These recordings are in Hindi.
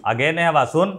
अगे ने हवा सुन,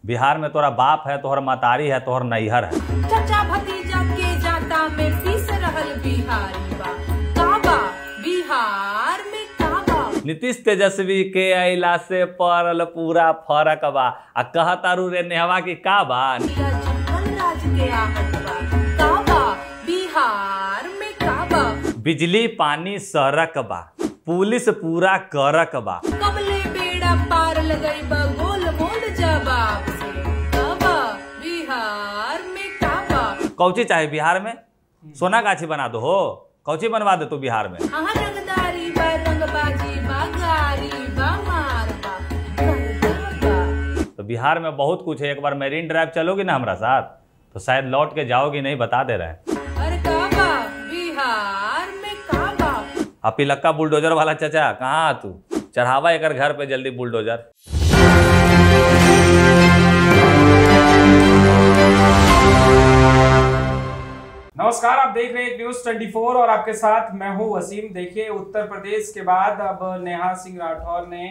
बिहार में तोरा बाप है, तोहर मतारी है, तोहर नैहर है। चाचा भतीजा के जाता में पीस रहल बिहारी बा, काबा बिहार में काबा। नीतीश तेजस्वी के अइला से पड़ल पूरा फरक बा। आ कहतारू रे नेहवा की का बा, राज के आहट बा, काबा बिहार में काबा। बिजली पानी सड़क बा, पुलिस पूरा करक बा। कबले बेड़ा पार लगई बा, गोल गोल जवाब से, काबा बिहार में काबा। कौची चाहे बिहार में? सोना गाछी बना दो हो, कौची बनवा दे तू बिहार में? अहाँ रंगदारी बा, रंगबाजी बा, गारी बा, मार बा, बा। तो बिहार में बहुत कुछ है। एक बार मेरीन ड्राइव चलोगी ना हमारा साथ तो शायद लौट के जाओगी नहीं, बता दे रहे हैं। अरे काबा बिहार में काबा। अब पिलक्का बुलडोजर वाला चचा कहाँ तू? चढ़ावा एक घर पे जल्दी बुलडोजर। नमस्कार, आप देख रहे हैं न्यूज़ 24 और आपके साथ मैं हूं वसीम। देखिए, उत्तर प्रदेश के बाद अब नेहा सिंह राठौर ने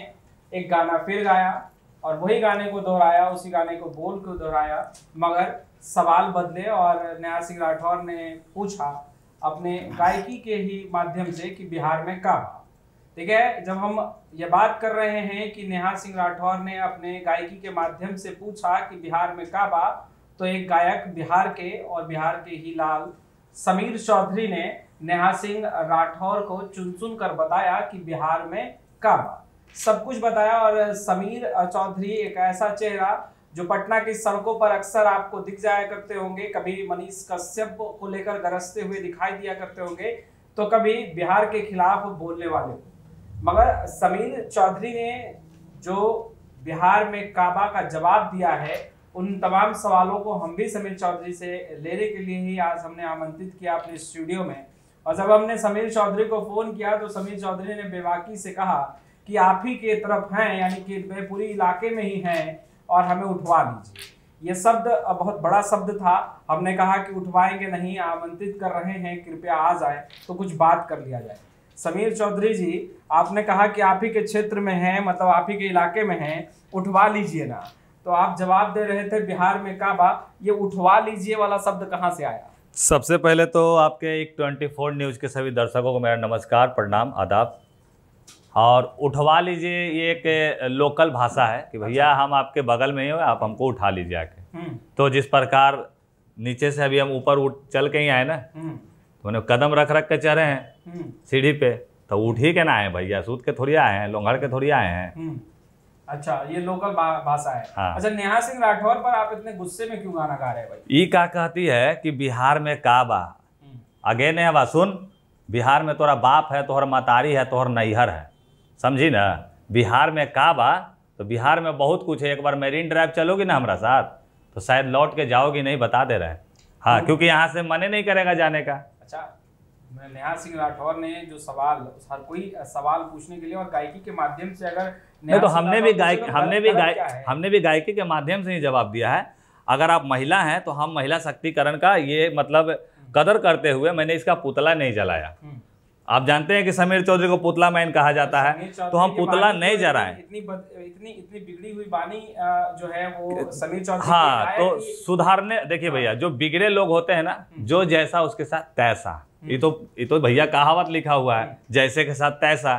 एक गाना फिर गाया और वही गाने को दोहराया, उसी गाने को बोल को दोहराया, मगर सवाल बदले और नेहा सिंह राठौर ने पूछा अपने गायकी के ही माध्यम से कि बिहार में का बा। ठीक है, जब हम ये बात कर रहे हैं कि नेहा सिंह राठौर ने अपने गायकी के माध्यम से पूछा कि बिहार में का बा, तो एक गायक बिहार के और बिहार के ही लाल समीर चौधरी ने नेहा सिंह राठौर को चुन चुन कर बताया कि बिहार में का बा। सब कुछ बताया। और समीर चौधरी एक ऐसा चेहरा जो पटना की सड़कों पर अक्सर आपको दिख जाया करते होंगे, कभी मनीष कश्यप को लेकर गरजते हुए दिखाई दिया करते होंगे, तो कभी बिहार के खिलाफ बोलने वाले। मगर समीर चौधरी ने जो बिहार में काबा का जवाब दिया है, उन तमाम सवालों को हम भी समीर चौधरी से लेने के लिए ही आज हमने आमंत्रित किया अपने स्टूडियो में। और जब हमने समीर चौधरी को फोन किया तो समीर चौधरी ने बेबाकी से कहा कि आप ही के तरफ हैं, यानी कि पूरी इलाके में ही हैं और हमें उठवा लीजिए। ये शब्द बहुत बड़ा शब्द था। हमने कहा कि उठवाएंगे नहीं, आमंत्रित कर रहे हैं, कृपया आ जाए तो कुछ बात कर लिया जाए। समीर चौधरी जी, आपने कहा कि आप ही के क्षेत्र में हैं, मतलब आप ही के इलाके में हैं, उठवा लीजिए ना। तो आप जवाब दे रहे थे बिहार में काबा, ये उठवा लीजिए वाला शब्द कहाँ से आया? सबसे पहले तो आपके एक 24 न्यूज़ के सभी दर्शकों को मेरा नमस्कार, प्रणाम, आदाब। और उठवा लीजिए ये एक लोकल भाषा है कि भैया हम आपके बगल में ही हो, आप हमको उठा लीजिए आके। तो जिस प्रकार नीचे से अभी हम ऊपर उठ चल के ही आए ना, तो उन्हें कदम रख रख के चढ़े हैं सीढ़ी पे, तो उठ ही के ना आए भैया, सूत के थोड़ी आए हैं, लोंघड़ के थोड़ी आए हैं। अच्छा, ये लोकल भाषा है। हाँ। अच्छा, नेहा सिंह राठौर पर आप इतने गुस्से में क्यों गाना गा रहे हैं भाई? ये क्या कहती है कि बिहार में का बा, अगे ने हवा सुन, बिहार में तोरा बाप है, तोहर मतारी है, तोहर नैहर है, समझी ना? बिहार में का बा, तो बिहार में बहुत कुछ है। एक बार मेरीन ड्राइव चलोगी ना हमारा साथ तो शायद लौट के जाओगी नहीं, बता दे रहे हैं। हाँ, क्योंकि यहाँ से मने नहीं करेगा जाने का। अच्छा, नेहा सिंह राठौर ने जो सवाल, हर कोई सवाल पूछने के लिए और गायकी के माध्यम से अगर नहीं, तो हमने भी गायकी के माध्यम से ही जवाब दिया है। अगर आप महिला हैं तो हम महिला शक्तिकरण का ये मतलब कदर करते हुए मैंने इसका पुतला नहीं जलाया। आप जानते हैं कि समीर चौधरी को पुतला मैन कहा जाता है, तो हम पुतला नहीं जलाएं। इतनी बिगड़ी हुई बानी जो है वो समीर चौधरी। हाँ, तो सुधारने, देखिए भैया, जो बिगड़े लोग होते हैं ना, जो जैसा उसके साथ तैसा, ये तो भैया कहावत लिखा हुआ है, जैसे के साथ तैसा।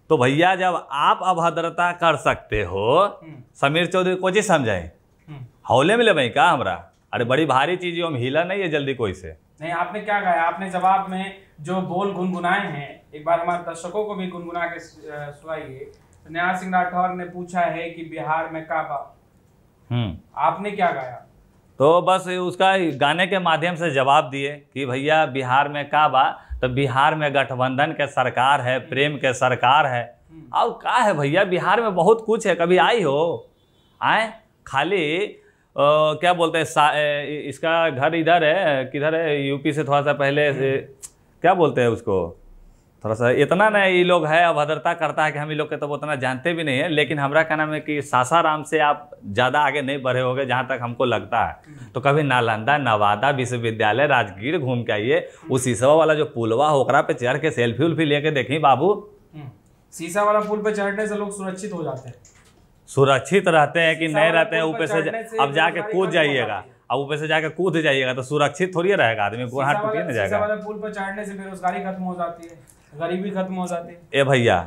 तो भैया जब आप अभद्रता कर सकते हो, समीर चौधरी को जी समझाए हौले में ले भाई का हमरा? अरे बड़ी भारी चीज, हम हिला नहीं है जल्दी कोई से। नहीं, आपने क्या गाया? आपने जवाब में जो बोल गुनगुनाए हैं, एक बार हमारे दर्शकों को भी गुनगुना के सुनाइए। नेहा सिंह राठौर ने पूछा है कि बिहार में का बा, आपने क्या गाया? तो बस उसका गाने के माध्यम से जवाब दिए कि भैया बिहार में का बा, तो बिहार में गठबंधन के सरकार है, प्रेम के सरकार है। और का है भैया, बिहार में बहुत कुछ है। कभी आई हो? आए खाली क्या बोलते हैं, इसका घर इधर है, किधर है, यूपी से थोड़ा सा पहले से, क्या बोलते हैं उसको, थोड़ा सा इतना ना ये लोग है अभद्रता करता है कि हम ये लोग के तो उतना जानते भी नहीं है। लेकिन हमारा कहना है कि सासाराम से आप ज़्यादा आगे नहीं बढ़े होगे जहाँ तक हमको लगता है। तो कभी नालंदा नवादा विश्वविद्यालय राजगीर घूम के आइए, उस शीशा वाला जो पुलवा होकरा पे चढ़ के सेल्फी उल्फी लेके देखी बाबू। शीशा वाला पुल पे चढ़ने से लोग सुरक्षित हो जाते हैं। सुरक्षित रहते हैं कि शीशा नहीं वाले रहते हैं, पुल पर ऊपर से चढ़ने से अब जाके बेरोजगारी कूद खत्म हो जाइएगा, जाती है। अब ऊपर से जाके कूद जाइएगा तो सुरक्षित थोड़ी रहेगा आदमी, गोड़ हाथ टूट ही नहीं शीशा जाएगा। वाले पुल पर चढ़ने से बेरोजगारी खत्म हो जाती है, गरीबी खत्म हो जाती है। ए भैया,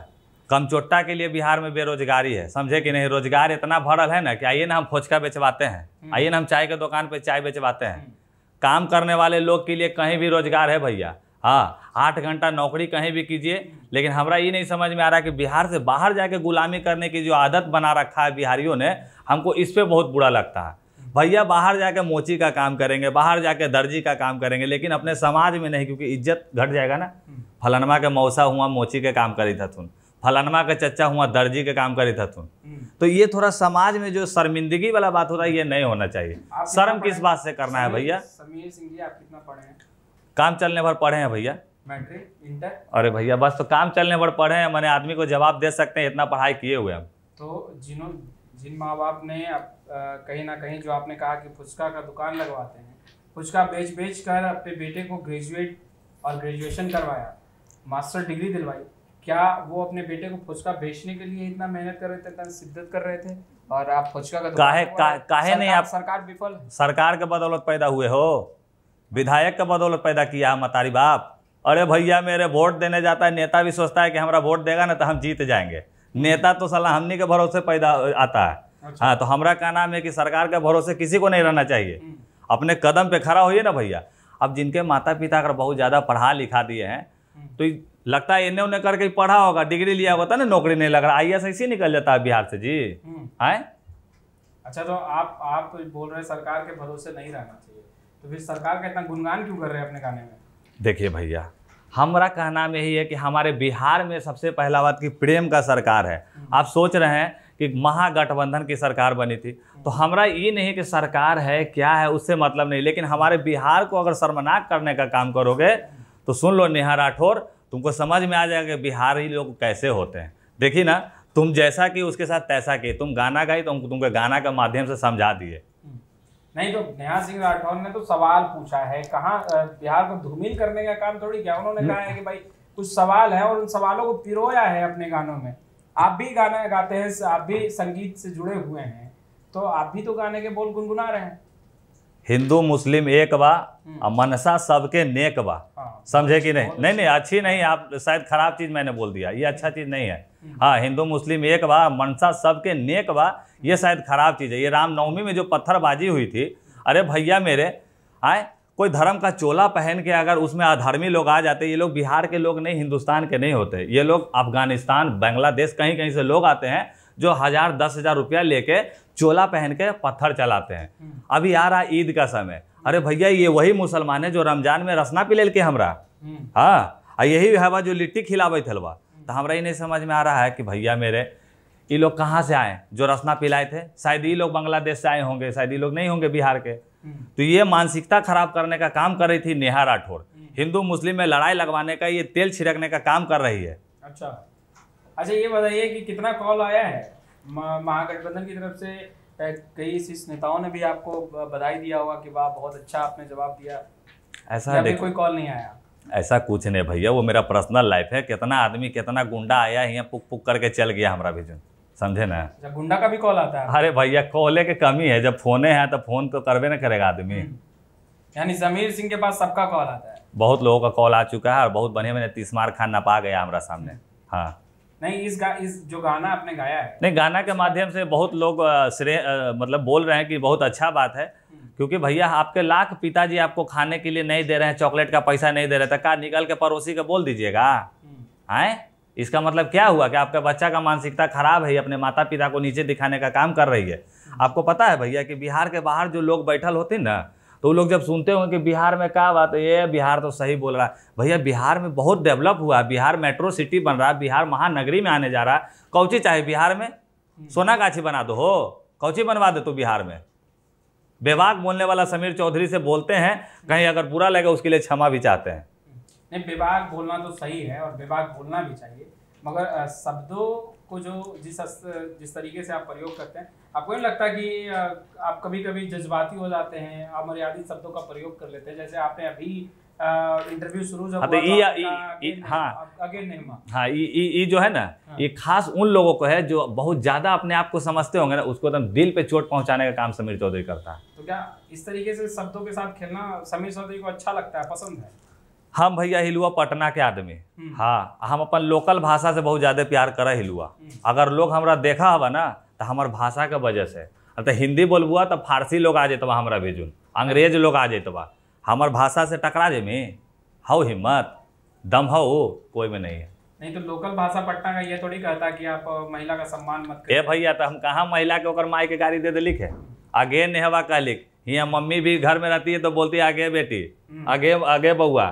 कमचोट्टा के लिए बिहार में बेरोजगारी है, समझे कि नहीं? रोजगार इतना भरल है ना कि आइए ना हम फुचका बेचवाते हैं, आइए ना हम चाय के दुकान पे चाय बेचवाते हैं। काम करने वाले लोग के लिए कहीं भी रोजगार है भैया। हाँ, 8 घंटा नौकरी कहीं भी कीजिए, लेकिन हमरा ये नहीं समझ में आ रहा कि बिहार से बाहर जाके गुलामी करने की जो आदत बना रखा है बिहारियों ने, हमको इस पे बहुत बुरा लगता है। भैया बाहर जाके मोची का काम करेंगे, बाहर जाके दर्जी का काम करेंगे, लेकिन अपने समाज में नहीं, क्योंकि इज्जत घट जाएगा ना। फलानमा के मौसा हुआ मोची के काम करी था तुम, फलानमा के चच्चा हुआ दर्जी के काम करी था तुम। तो ये थोड़ा समाज में जो शर्मिंदगी वाला बात होता है, ये नहीं होना चाहिए। आप शर्म कितना किस बात से करना है भैया? समीर सिंह जी, आप कितना पढ़े हैं? काम चलने भर पढ़े हैं भैया। Matric, inter? अरे भैया बस तो काम चलने भर पढ़े हैं, मैंने आदमी को जवाब दे सकते हैं, इतना पढ़ाई किए हुए हम। तो जिन माँ बाप ने कहीं ना कहीं, जो आपने कहा कि फुचका का दुकान लगवाते हैं, फुचका बेच कर अपने बेटे को ग्रेजुएट और ग्रेजुएशन करवाया, मास्टर डिग्री दिलवाई, क्या वो अपने बेटे को फुचका बेचने के लिए इतना मेहनत कर रहे थे, इतना शिद्दत कर रहे थे, और आप फुचका का काहे नहीं आप सरकार विफल? सरकार के बदौलत पैदा हुए हो, विधायक के बदौलत पैदा किया है मतारी बाप। अरे भैया मेरे वोट देने जाता है, नेता भी सोचता है कि हमारा वोट देगा ना तो हम जीत जाएंगे। नेता तो साला हमनी के भरोसे पैदा आता है। अच्छा। हाँ, तो हमारा का नाम है कि सरकार के भरोसे किसी को नहीं रहना चाहिए, अपने कदम पे खड़ा होइए ना भैया। अब जिनके माता पिता अगर बहुत ज़्यादा पढ़ा लिखा दिए हैं, तो लगता है इन्हें उन्हें करके पढ़ा होगा, डिग्री लिया होता ना, नौकरी नहीं लग रहा, IAS ऐसे ही निकल जाता है बिहार से जी। आए अच्छा, तो आप बोल रहे हैं सरकार के भरोसे नहीं रहना चाहिए, तो फिर सरकार का इतना गुणगान क्यों कर रहे हैं अपने गाने में? देखिए भैया, हमारा कहना में यही है कि हमारे बिहार में सबसे पहला बात कि प्रेम का सरकार है। आप सोच रहे हैं कि महागठबंधन की सरकार बनी थी, तो हमारा ये नहीं कि सरकार है क्या है उससे मतलब नहीं, लेकिन हमारे बिहार को अगर शर्मनाक करने का काम करोगे तो सुन लो नेहा राठौर, तुमको समझ में आ जाएगा कि बिहारी लोग कैसे होते हैं। देखिए ना, तुम जैसा कि उसके साथ तैसा कि तुम गाना गाई तो तुमको गाना के माध्यम से समझा दिए। नहीं तो नेहा सिंह राठौर ने तो सवाल पूछा है, कहाँ बिहार को धूमिल करने का काम थोड़ी किया। उन्होंने कहा है कि भाई कुछ सवाल है और उन सवालों को पिरोया है अपने गानों में। आप भी गाना गाते हैं, आप भी संगीत से जुड़े हुए हैं, तो आप भी तो गाने के बोल गुनगुना रहे हैं। हिंदू मुस्लिम एक बा और मनसा सबके नेक बा। समझे कि नहीं? नहीं नहीं, अच्छी नहीं, आप शायद खराब चीज मैंने बोल दिया, ये अच्छा चीज नहीं है। हाँ, हिंदू मुस्लिम एक बा, मनसा सबके नेक बा, ये शायद खराब चीज है। ये रामनवमी में जो पत्थरबाजी हुई थी, अरे भैया मेरे, आए कोई धर्म का चोला पहन के अगर उसमें अधर्मी लोग आ जाते, ये लोग बिहार के लोग नहीं, हिंदुस्तान के नहीं होते, ये लोग अफगानिस्तान, बांग्लादेश, कहीं कहीं से लोग आते हैं जो 1000-10,000 रुपया लेके चोला पहन के पत्थर चलाते हैं। अभी आ रहा ईद का समय, अरे भैया ये वही मुसलमान है जो रमजान में रसना पिले के हमरा, हाँ, यही हवा जो लिट्टी खिलावे थलवा। तो हमरा ही नहीं समझ में आ रहा है कि भैया मेरे, ये लोग कहाँ से आए जो रसना पिलाए थे? शायद ये लोग बांग्लादेश से आए होंगे, शायद ये लोग नहीं होंगे बिहार के। तो ये मानसिकता खराब करने का काम कर रही थी नेहा राठौर, हिंदू मुस्लिम में लड़ाई लगवाने का, ये तेल छिड़कने का काम कर रही है। अच्छा, ये बताइए कि कितना कॉल आया है महागठबंधन की तरफ से? कई शीर्ष नेताओं ने भी आपको बधाई दिया होगा कि वाह बहुत अच्छा आपने जवाब दिया, ऐसा कोई कॉल नहीं आया? ऐसा कुछ नहीं भैया, वो मेरा पर्सनल लाइफ है। कितना आदमी, कितना गुंडा आया यहाँ पुक पुक करके चल गया हमारा भी, समझे ना? गुंडा का भी कॉल आता है? अरे भैया कॉले की कमी है, जब फोने हैं तो फोन तो करवे ना करेगा आदमी। यानी समीर सिंह के पास सबका कॉल आता है? बहुत लोगों का कॉल आ चुका है और बहुत बढ़िया मैंने 30 मार खान नपा गया हमारा सामने। हाँ नहीं, इस जो गाना आपने गाया है, नहीं, गाना के माध्यम से बहुत लोग मतलब बोल रहे हैं कि बहुत अच्छा बात है, क्योंकि भैया आपके लाख पिताजी आपको खाने के लिए नहीं दे रहे हैं, चॉकलेट का पैसा नहीं दे रहे थे, का निकल के पड़ोसी को बोल दीजिएगा? आए, इसका मतलब क्या हुआ कि आपका बच्चा का मानसिकता खराब है, अपने माता पिता को नीचे दिखाने का काम कर रही है। आपको पता है भैया कि बिहार के बाहर जो लोग बैठल होते ना, तो वो लोग जब सुनते होंगे कि बिहार में क्या बात है, ये बिहार तो सही बोल रहा है। भैया बिहार में बहुत डेवलप हुआ है, बिहार मेट्रो सिटी बन रहा है, बिहार महानगरी में आने जा रहा है। कौची चाहे बिहार में? सोना गाछी बना दो हो, कौची बनवा दे तो बिहार में। बेबाक बोलने वाला समीर चौधरी से बोलते हैं, कहीं अगर बुरा लगे उसके लिए क्षमा भी चाहते हैं। नहीं, बेबाक बोलना तो सही है और बेबाक बोलना भी चाहिए, मगर शब्दों को जो जिस तरीके से आप प्रयोग करते हैं, आपको नहीं लगता कि आप कभी कभी जज्बाती हो जाते हैं, अमर्यादित शब्दों का प्रयोग कर लेते हैं? जैसे आपने अभी इंटरव्यू शुरू जब हाँ, तो हाँ ये जो है ना, ये खास उन लोगों को है जो बहुत ज्यादा अपने आप को समझते होंगे ना, उसको एकदम दिल पे चोट पहुंचाने का काम समीर चौधरी करता है। तो क्या इस तरीके से शब्दों के साथ खेलना समीर चौधरी को अच्छा लगता है, पसंद है? हम भैया हिलुआ पटना के आदमी, हाँ हम अपन लोकल भाषा से बहुत ज्यादा प्यार करे हिलुआ। अगर लोग हमरा देखा हवा ना तो हमार भाषा के वजह से, तो हिंदी बोलबुआ तो फारसी लोग आ जेतबा हमरा भेजुन, अंग्रेज लोग आ जेतबा, हमार भाषा से टकरा जेमी हौ हिम्मत दम हो कोई में नहीं है। नहीं तो लोकल भाषा पटना का ये थोड़ी कहता कि आप महिला का सम्मान मत करिए। ए भैया तो हम कहाँ महिला के ओकर माई के गाड़ी दे लिख है, आगे नेहवा कह लिख, यहाँ मम्मी भी घर में रहती है तो बोलती है आगे बेटी, आगे आगे बउआ,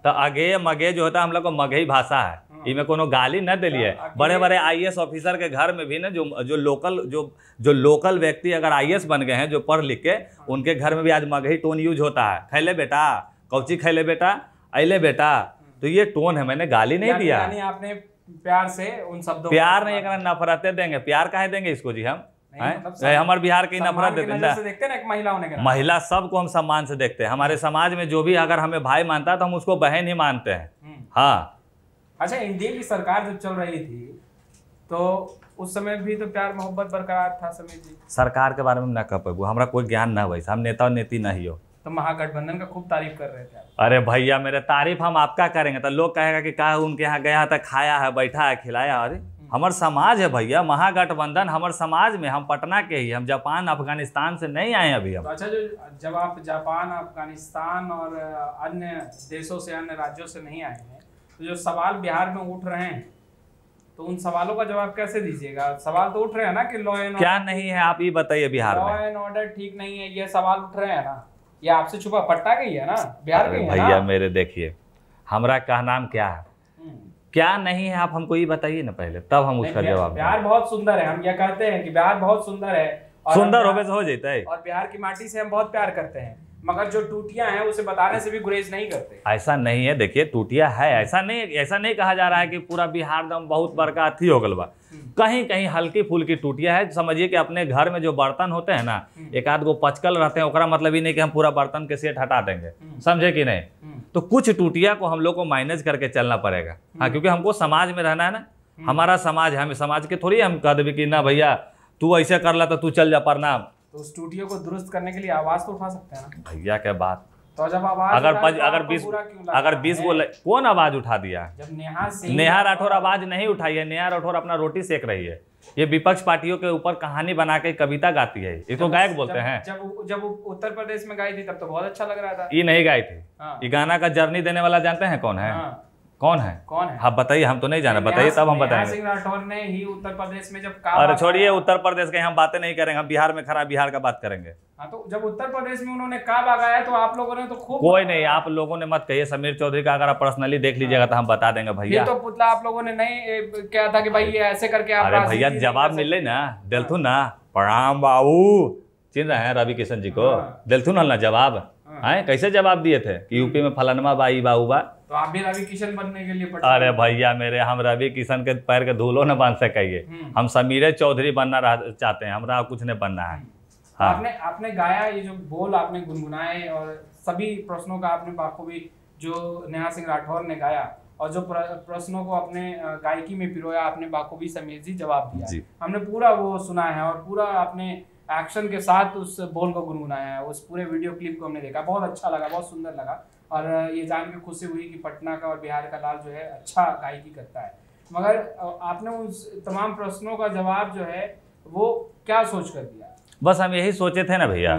तो आगे मगे जो होता है हम लोग को मगही भाषा है, इनमें कोनो गाली न दिलिए। बड़े बड़े आईएएस ऑफिसर के घर में भी ना जो लोकल व्यक्ति अगर आईएएस बन गए हैं, जो पढ़ लिख के, उनके घर में भी आज मगही टोन यूज होता है। खैले बेटा, कौची खैले बेटा, अले बेटा, तो ये टोन है, मैंने गाली नहीं दिया। यानी आपने प्यार से उन शब्दों, प्यार नहीं करना, नफरतें देंगे, प्यार काहे देंगे इसको जी हम? हमारे बिहार की नफरत देते हैं एक महिला होने के महिला सबको हम सम्मान से देखते हैं। हमारे समाज में जो भी अगर हमें भाई मानता है तो हम उसको बहन ही मानते हैं। हाँ अच्छा, एनडीए की सरकार जब चल रही थी तो उस समय भी तो प्यार मोहब्बत बरकरार था समीर जी? सरकार के बारे में ना कह पाबू, हमारा कोई ज्ञान ना वैसा, हम नेता और नेती नहीं हो। तो महागठबंधन का खूब तारीफ कर रहे थे। अरे भैया मेरे तारीफ हम आपका करेंगे तो लोग कहेगा कि क्या उनके यहाँ गया था, खाया है, बैठा है, खिलाया। अरे हमार समाज है भैया, महागठबंधन हमारे समाज में, हम पटना के ही, हम जापान अफगानिस्तान से नहीं आए अभी हम। तो अच्छा, जो जब आप जापान अफगानिस्तान और अन्य देशों से, अन्य राज्यों से नहीं आए हैं, तो जो सवाल बिहार में उठ रहे हैं तो उन सवालों का जवाब कैसे दीजिएगा? सवाल तो उठ रहे हैं ना कि लॉ एंड क्या नहीं है, आप ये बताइए बिहार में लॉ एंड ऑर्डर ठीक नहीं है, ये सवाल उठ रहे हैं ना? ये आपसे छुपा पट्टा गई है ना, बिहार के भैया मेरे देखिए, हमारा कहनाम क्या है, क्या नहीं है, आप हमको ये बताइए ना पहले, तब हम उसका जवाब। बिहार बहुत सुंदर है, हम ये कहते हैं कि बिहार बहुत सुंदर है, सुंदर होवे से हो जाता है, और बिहार की माटी से हम बहुत प्यार करते हैं, मगर जो टूटियां हैं उसे बताने से भी गुरेज नहीं करते। ऐसा नहीं है, देखिए टूटिया है, ऐसा नहीं कहा जा रहा है कि पूरा बिहार दम बहुत बड़का अथी हो गल बा, कहीं कहीं हल्की फुल्की टूटिया है। समझिए कि अपने घर में जो बर्तन होते हैं ना, एक आध गो पचकल रहते हैं, ओकरा मतलब ही नहीं कि हम पूरा बर्तन के सेट हटा देंगे, समझे कि नहीं? तो कुछ टूटिया को हम लोग को मैनेज करके चलना पड़ेगा। हाँ, क्योंकि हमको समाज में रहना है ना, हमारा समाज है, हमें समाज के थोड़ी हम कह देंगे कि ना भैया तू ऐसे कर ला तो तू चल जा प्रणाम। तो उस टूटियों को दुरुस्त करने के लिए आवाज तो उठा सकते हैं ना भैया, क्या बात। तो जब आवाज अगर 20 बोले, कौन आवाज उठा दिया? जब नेहा राठौर आवाज नहीं उठाई है, नेहा राठौर अपना रोटी सेक रही है, ये विपक्ष पार्टियों के ऊपर कहानी बना के कविता गाती है, इसको गायक बोलते हैं। जब उत्तर प्रदेश में गाई थी तब तो बहुत अच्छा लग रहा था। ये नहीं गाई थी, ये गाना का जर्नी देने वाला जानते हैं कौन है? कौन है? हाँ बताइए, हम तो नहीं जाना, बताइए तब हम बताएंगे। सिंह राठौर ने ही उत्तर प्रदेश में जब अरे छोड़िए उत्तर प्रदेश के, हम बातें नहीं करेंगे, हम बिहार में खड़ा बिहार का बात करेंगे। हाँ, तो जब उत्तर प्रदेश में उन्होंने काबा गाया तो आप लोगों ने तो खूब। कोई नहीं, आप लोगों ने मत कहिए, समीर चौधरी का अगर आप पर्सनली देख लीजिएगा तो हम बता देंगे भैया। ये तो पुतला आप लोगों ने नहीं क्या था कि भाई ये ऐसे करके आप। अरे भैया जवाब मिले ना, दिलथुन ना, प्रणाम बाबू, चिन्ह रहे हैं रवि किशन जी को, दिलथुन ना जवाब है, कैसे जवाब दिए थे कि यूपी में फलनमा बाई बाबू बा। तो आप भी रवि किशन बनने के लिए अरे भैया मेरे, हम रवि किशन के पैर के धूलो न बांध सकेंगे, हम समीर चौधरी बनना चाहते हैं, हमरा कुछ नहीं बनना है। हाँ। आपने गाया, ये जो बोल आपने गुनगुनाए और सभी प्रश्नों का आपने बाखूबी जो नेहा सिंह राठौर ने गाया और जो प्रश्नों को अपने गायकी में पिरोया, आपने बाखूबी समीर जी जवाब दिया। हमने पूरा वो सुना है और पूरा आपने एक्शन के साथ उस बोल को गुनगुनाया है। उस पूरे वीडियो क्लिप को हमने देखा, बहुत अच्छा लगा, बहुत सुंदर लगा, और ये जान के खुशी हुई कि पटना का और बिहार का लाल जो है अच्छा गायकी करता है। मगर आपने उस तमाम प्रश्नों का जवाब जो है वो क्या सोच कर दिया? बस हम यही सोचे थे ना भैया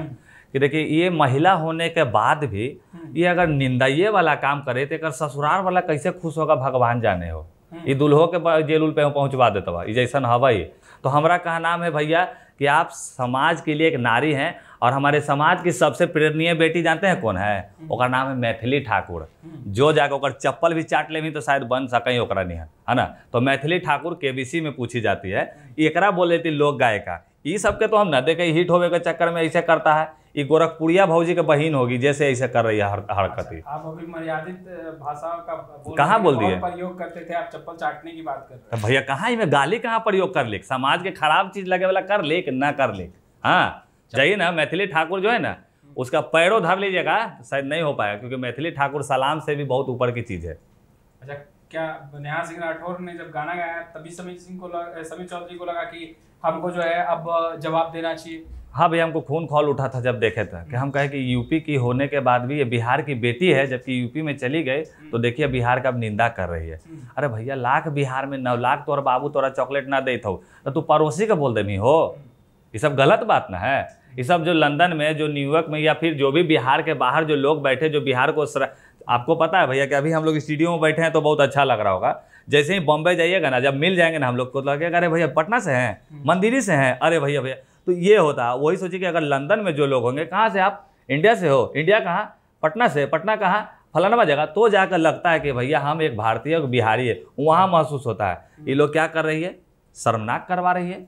कि देखिए, ये महिला होने के बाद भी ये अगर निंदाइए वाला काम करे तो अगर ससुराल वाला कैसे खुश होगा भगवान जाने हो। ये दुल्हो के जेल उल पे पहुँचवा देता हुआ जैसा हवा ही। तो हमारा कहना है भैया कि आप समाज के लिए एक नारी हैं, और हमारे समाज की सबसे प्रेरणीय बेटी जानते हैं कौन है? ओकर नाम है मैथिली ठाकुर। जो जाकर ओकर चप्पल भी चाट ले तो शायद बन सकें ओकरा नहीं है ना। तो मैथिली ठाकुर केबीसी में पूछी जाती है, एकरा बोले थी लोक गायिका। ये सबके तो हम न देखे, हिट होवे के चक्कर में ऐसे करता है। ये गोरखपुरिया भौजी के बहन होगी जैसे ऐसे कर रही है हरकती। आप अभी मर्यादित भाषा का कहाँ बोल दिए प्रयोग करते थे, आप चप्पल चाटने की बात कर रहे हैं। भैया कहाँ में गाली कहाँ प्रयोग कर ले, समाज के खराब चीज लगे वाला कर ले कि ना कर ले। हाँ जाइए ना, मैथिली ठाकुर जो है ना, उसका पैरों धर लीजिएगा शायद नहीं हो पाएगा, क्योंकि मैथिली ठाकुर सलाम से भी बहुत ऊपर की चीज़ है। अच्छा, क्या नेहा सिंह राठौर ने जब गाना गाया तभी समीर चौधरी को लगा कि हमको जो है अब जवाब देना चाहिए? हाँ भैया, हमको खून खौल उठा था जब देखे थे कि हम कहे कि यूपी की होने के बाद भी ये बिहार की बेटी है, जबकि यूपी में चली गई तो देखिए बिहार का अब निंदा कर रही है। अरे भैया, लाख बिहार में 9 लाख तोरा बाबू तोरा चॉकलेट ना दे तो तू पड़ोसी का बोल देनी हो? ये सब गलत बात ना है। ये सब जो लंदन में, जो न्यूयॉर्क में, या फिर जो भी बिहार के बाहर जो लोग बैठे, जो बिहार को आपको पता है भैया कि अभी हम लोग स्टूडियो में बैठे हैं तो बहुत अच्छा लग रहा होगा। जैसे ही बॉम्बे जाइएगा ना, जब मिल जाएंगे ना हम लोग को, तो लगेगा अरे भैया पटना से हैं, मंदिरी से हैं, अरे भैया भैया। तो ये होता है। वही सोचिए कि अगर लंदन में जो लोग होंगे, कहाँ से आप? इंडिया से हो? इंडिया कहाँ? पटना से? पटना कहाँ? फलाना जगह। तो जाकर लगता है कि भैया हम एक भारतीय और बिहारी है, वहाँ महसूस होता है। ये लोग क्या कर रही है? शर्मनाक करवा रही है।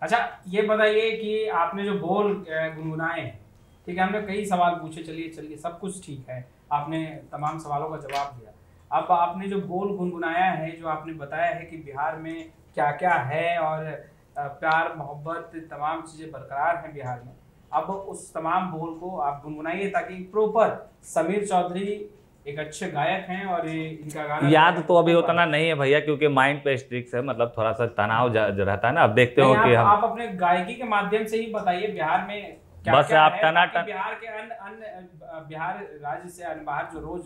अच्छा, ये बताइए कि आपने जो बोल गुनगुनाए हैं, ठीक है, हमने कई सवाल पूछे, चलिए सब कुछ ठीक है, आपने तमाम सवालों का जवाब दिया। अब आपने जो बोल गुनगुनाया है, जो आपने बताया है कि बिहार में क्या क्या है और प्यार मोहब्बत तमाम चीज़ें बरकरार हैं बिहार में, अब उस तमाम बोल को आप गुनगुनाइए ताकि प्रॉपर समीर चौधरी एक अच्छे गायक हैं और ये इनका गाना याद तो अभी उतना नहीं है भैया, क्योंकि माइंड पे स्ट्रिक्स है, मतलब थोड़ा सा तनाव जो रहता है ना। अब देखते हो कि आप अपने गायकी के माध्यम से ही बताइए बिहार में क्या बस क्या आप है, टनाटन बिहार के अन्य बिहार राज्य से अन्य बाहर जो रोज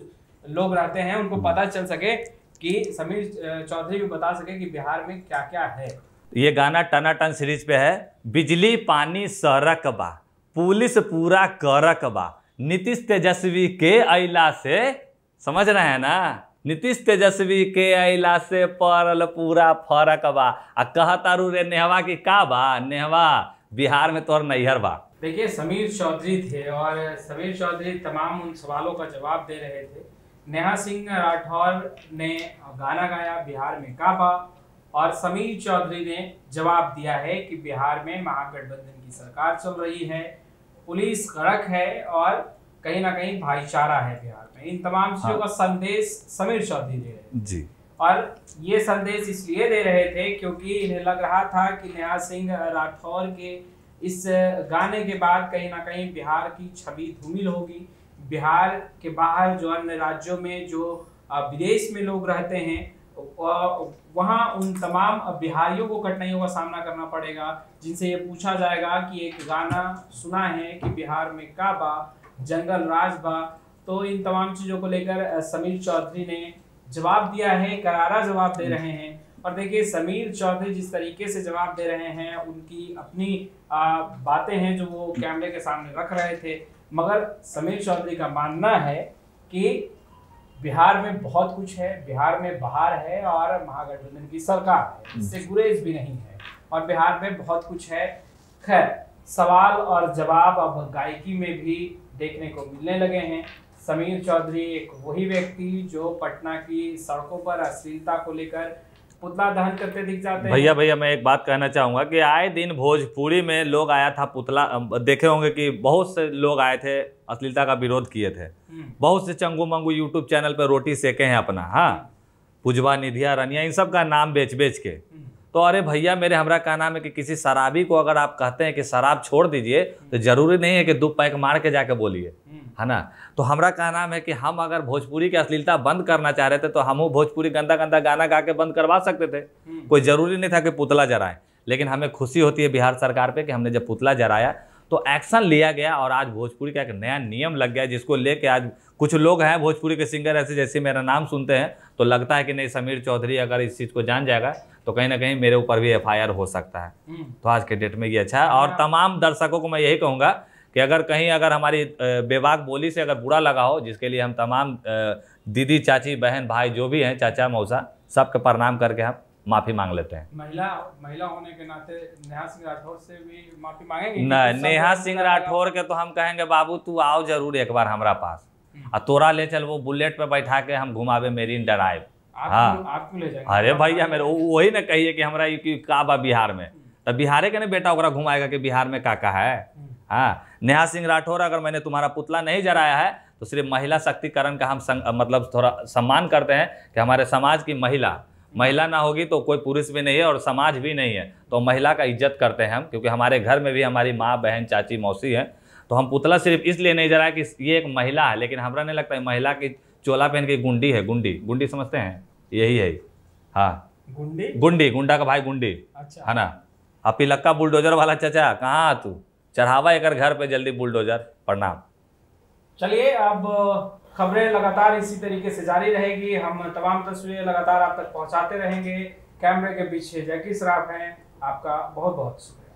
लोग रहते हैं उनको पता चल सके, कि समीर चौधरी भी बता सके कि बिहार में क्या क्या है। ये गाना टनाटन सीरीज पे है। बिजली पानी सड़क बा, पुलिस पूरा करक बा, नीतीश तेजस्वी के अइला से, समझ रहे हैं ना, नीतीश तेजस्वी के अइला से पड़ल पूरा फरक बा। आ कहतारू रे नेहवा की का बा, नेहवा बिहार में तोर नैहर बा। देखिए, समीर चौधरी थे और समीर चौधरी तमाम उन सवालों का जवाब दे रहे थे। नेहा सिंह राठौर ने गाना गाया बिहार में का बा, और समीर चौधरी ने जवाब दिया है कि बिहार में महागठबंधन की सरकार चल रही है, पुलिस कड़क है और कहीं ना कहीं भाईचारा है बिहार में। इन तमाम चीजों का संदेश समीर चौधरी दे रहे जी। और ये संदेश इसलिए दे रहे थे क्योंकि इन्हें लग रहा था कि नेहा सिंह राठौर के इस गाने के बाद कहीं ना कहीं बिहार की छवि धूमिल होगी। बिहार के बाहर जो अन्य राज्यों में, जो विदेश में लोग रहते हैं, वहाँ उन तमाम बिहारियों को कठिनाइयों का सामना करना पड़ेगा, जिनसे ये पूछा जाएगा कि एक गाना सुना है कि बिहार में का बा, जंगल राज बा। तो इन तमाम चीज़ों को लेकर समीर चौधरी ने जवाब दिया है, करारा जवाब दे रहे हैं। और देखिए, समीर चौधरी जिस तरीके से जवाब दे रहे हैं, उनकी अपनी बातें हैं जो वो कैमरे के सामने रख रहे थे, मगर समीर चौधरी का मानना है कि बिहार में बहुत कुछ है, बिहार में बहार है और महागठबंधन की सरकार है, इससे गुरेज भी नहीं है, और बिहार में बहुत कुछ है। खैर, सवाल और जवाब अब गायकी में भी देखने को मिलने लगे हैं। समीर चौधरी एक वही व्यक्ति जो पटना की सड़कों पर अश्लीलता को लेकर पुतला दहन करते दिख जाते हैं। भैया मैं एक बात कहना चाहूँगा कि आए दिन भोजपुरी में लोग आया था पुतला, देखे होंगे कि बहुत से लोग आए थे, अश्लीलता का विरोध किए थे। बहुत से चंगू मंगू यूट्यूब चैनल पर रोटी सेके हैं अपना, हाँ, पुजवा, निधिया, रनिया, इन सब का नाम बेच बेच के। तो अरे भैया मेरे, हमरा का नाम है कि किसी शराबी को अगर आप कहते हैं कि शराब छोड़ दीजिए, तो जरूरी नहीं है कि 2 पैक मार के जाके बोलिए, है ना। तो हमरा का नाम है कि हम अगर भोजपुरी की अश्लीलता बंद करना चाह रहे थे तो हम भोजपुरी गंदा गंदा गाना गा के बंद करवा सकते थे। कोई जरूरी नहीं था कि पुतला जराएं। लेकिन हमें खुशी होती है बिहार सरकार पे कि हमने जब पुतला जराया तो एक्शन लिया गया और आज भोजपुरी का एक नया नियम लग गया, जिसको लेके आज कुछ लोग हैं भोजपुरी के सिंगर ऐसे, जैसे मेरा नाम सुनते हैं तो लगता है कि नहीं, समीर चौधरी अगर इस चीज़ को जान जाएगा तो कहीं ना कहीं मेरे ऊपर भी FIR हो सकता है। तो आज के डेट में ये अच्छा है। और तमाम दर्शकों को मैं यही कहूँगा कि अगर कहीं अगर हमारी बेबाक बोली से अगर बुरा लगा हो, जिसके लिए हम तमाम दीदी, चाची, बहन, भाई जो भी हैं, चाचा, मौसा, सबके प्रणाम करके हम माफ़ी मांग लेते हैं। महिला होने के नाते नेहा सिंह राठौर से भी माफी मांगेंगे? नहीं, नेहा सिंह राठौर के तो हम कहेंगे बाबू तू आओ जरूर एक बार हमारा पास, और तोरा ले चल वो बुलेट पे बैठा के हम घुमावे मेरीन ड्राइव। हाँ, आपको ले जाएंगे? अरे भैया मेरे वही ना कहिए कि हमारा का बा बिहार में, तब बिहारे के ना बेटा ओकरा घुमाएगा कि बिहार में का है। हाँ, नेहा सिंह राठौर, अगर मैंने तुम्हारा पुतला नहीं जराया है तो सिर्फ महिला शक्तिकरण का हम मतलब थोड़ा सम्मान करते हैं कि हमारे समाज की महिला ना होगी तो कोई पुरुष भी नहीं है और समाज भी नहीं है, तो महिला का इज्जत करते हैं हम, क्योंकि हमारे घर में भी हमारी माँ, बहन, चाची, मौसी हैं। तो हम पुतला सिर्फ इसलिए नहीं जलाए कि ये एक महिला है, लेकिन हमरा नहीं लगता है महिला की चोला पहन के गुंडी है, गुंडी समझते हैं, यही है। हाँ, गुंडी, गुंडा का भाई गुंडी। अच्छा। है ना। अब पिलक्का बुलडोजर वाला चाचा कहाँ तू, चढ़ावा एक घर पे जल्दी बुलडोजर। प्रणाम। चलिए, अब खबरें लगातार इसी तरीके से जारी रहेगी, हम तमाम तस्वीरें लगातार आप तक पहुंचाते रहेंगे। कैमरे के पीछे जैकी सराफ हैं, आपका बहुत बहुत शुक्रिया।